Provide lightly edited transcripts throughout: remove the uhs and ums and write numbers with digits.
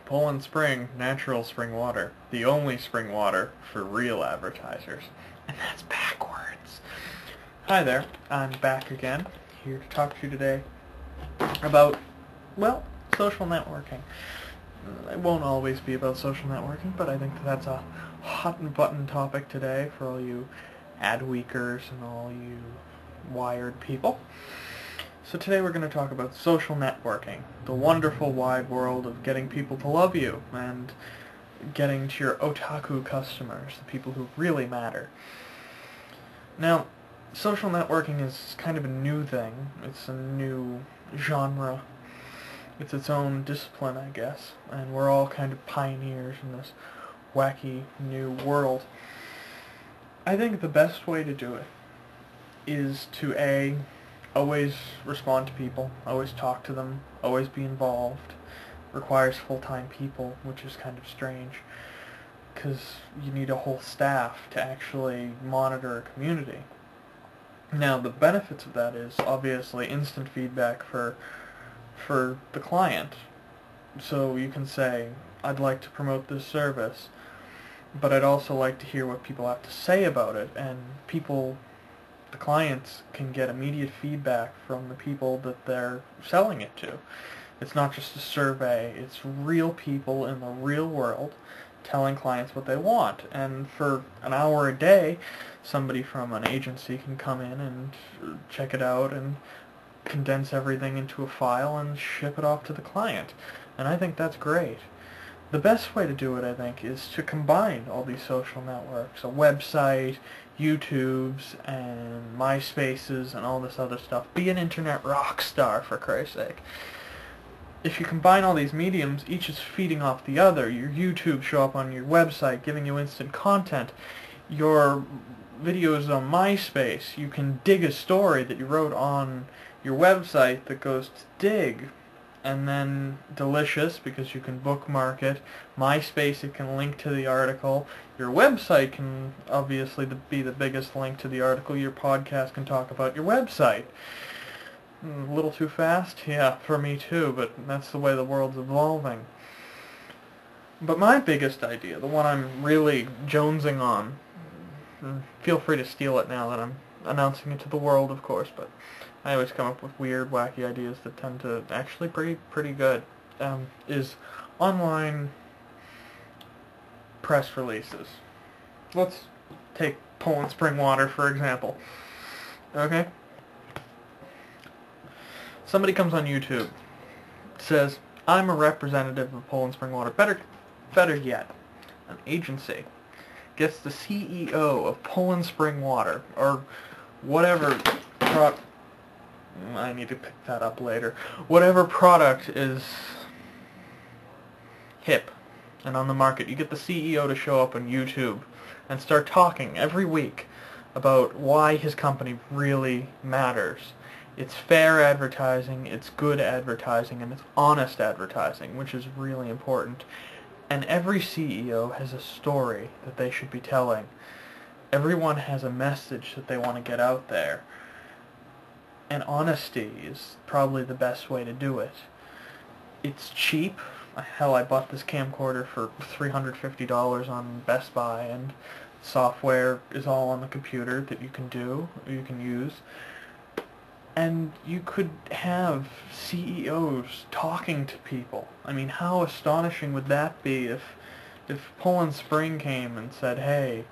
Poland Spring, natural spring water. The only spring water for real advertisers. And that's backwards. Hi there, I'm back again, here to talk to you today about, well, social networking. It won't always be about social networking, but I think that's a hot button topic today for all you ad-weakers and all you wired people. So today we're going to talk about social networking, the wonderful wide world of getting people to love you and getting to your otaku customers, the people who really matter. Now, social networking is kind of a new thing. It's a new genre. It's its own discipline, I guess, and we're all kind of pioneers in this wacky new world. I think the best way to do it is to always respond to people, always talk to them, always be involved. Requires full-time people, which is kind of strange, because you need a whole staff to actually monitor a community. Now, the benefits of that is obviously instant feedback for the client. So you can say, I'd like to promote this service, but I'd also like to hear what people have to say about it, and the clients can get immediate feedback from the people that they're selling it to. It's not just a survey, it's real people in the real world telling clients what they want. And for an hour a day, somebody from an agency can come in and check it out and condense everything into a file and ship it off to the client. And I think that's great. The best way to do it, I think, is to combine all these social networks, a website, YouTubes, and MySpaces, and all this other stuff. Be an internet rock star, for Christ's sake. If you combine all these mediums, each is feeding off the other. Your YouTube show up on your website, giving you instant content. Your videos on MySpace, you can dig a story that you wrote on your website that goes to Dig. And then Delicious, because you can bookmark it. MySpace, it can link to the article. Your website can obviously be the biggest link to the article. Your podcast can talk about your website. A little too fast? Yeah, for me too, but that's the way the world's evolving. But my biggest idea, the one I'm really jonesing on, feel free to steal it now that I'm announcing it to the world, of course, but I always come up with weird, wacky ideas that tend to actually pretty good, is online press releases. Let's take Poland Spring Water, for example. Okay? Somebody comes on YouTube, says, I'm a representative of Poland Spring Water. Better yet, an agency gets the CEO of Poland Spring Water, or whatever I need to pick that up later. Whatever product is hip and on the market, you get the CEO to show up on YouTube and start talking every week about why his company really matters. It's fair advertising, it's good advertising, and it's honest advertising, which is really important. And every CEO has a story that they should be telling. Everyone has a message that they want to get out there. And honesty is probably the best way to do it. It's cheap. Hell, I bought this camcorder for $350 on Best Buy, and software is all on the computer that you can use. And you could have CEOs talking to people. I mean, how astonishing would that be if Poland Spring came and said, hey,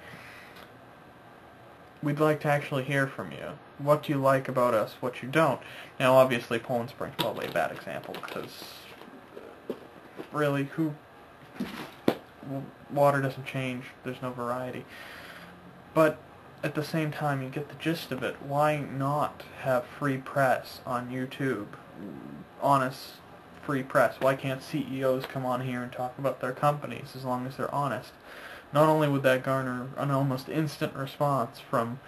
we'd like to actually hear from you. What do you like about us, what you don't? Now, obviously, Poland Spring's probably a bad example, because really, water doesn't change, there's no variety. But at the same time, you get the gist of it. Why not have free press on YouTube? Honest, free press. Why can't CEOs come on here and talk about their companies as long as they're honest? Not only would that garner an almost instant response from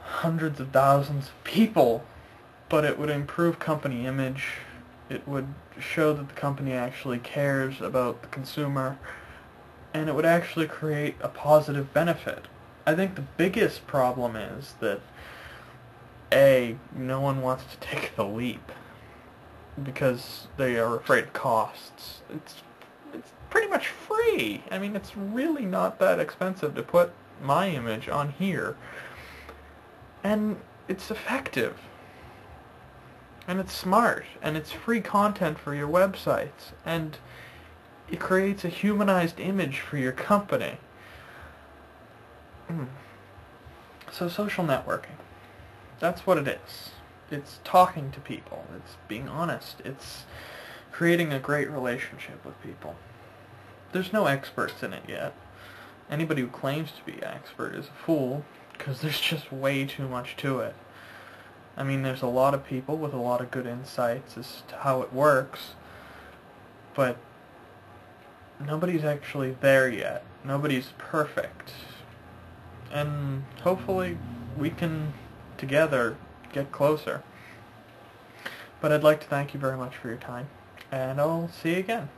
hundreds of thousands of people, but it would improve company image. It would show that the company actually cares about the consumer, and it would actually create a positive benefit. I think the biggest problem is that, A, no one wants to take the leap. because they are afraid of costs. It's pretty much free. I mean, it's really not that expensive to put my image on here. And it's effective. And it's smart. And it's free content for your websites. And it creates a humanized image for your company. So social networking. That's what it is. It's talking to people. It's being honest. It's creating a great relationship with people. There's no experts in it yet. Anybody who claims to be an expert is a fool, because there's just way too much to it. I mean, there's a lot of people with a lot of good insights as to how it works, but nobody's actually there yet. Nobody's perfect. And hopefully we can together get closer. But I'd like to thank you very much for your time, and I'll see you again.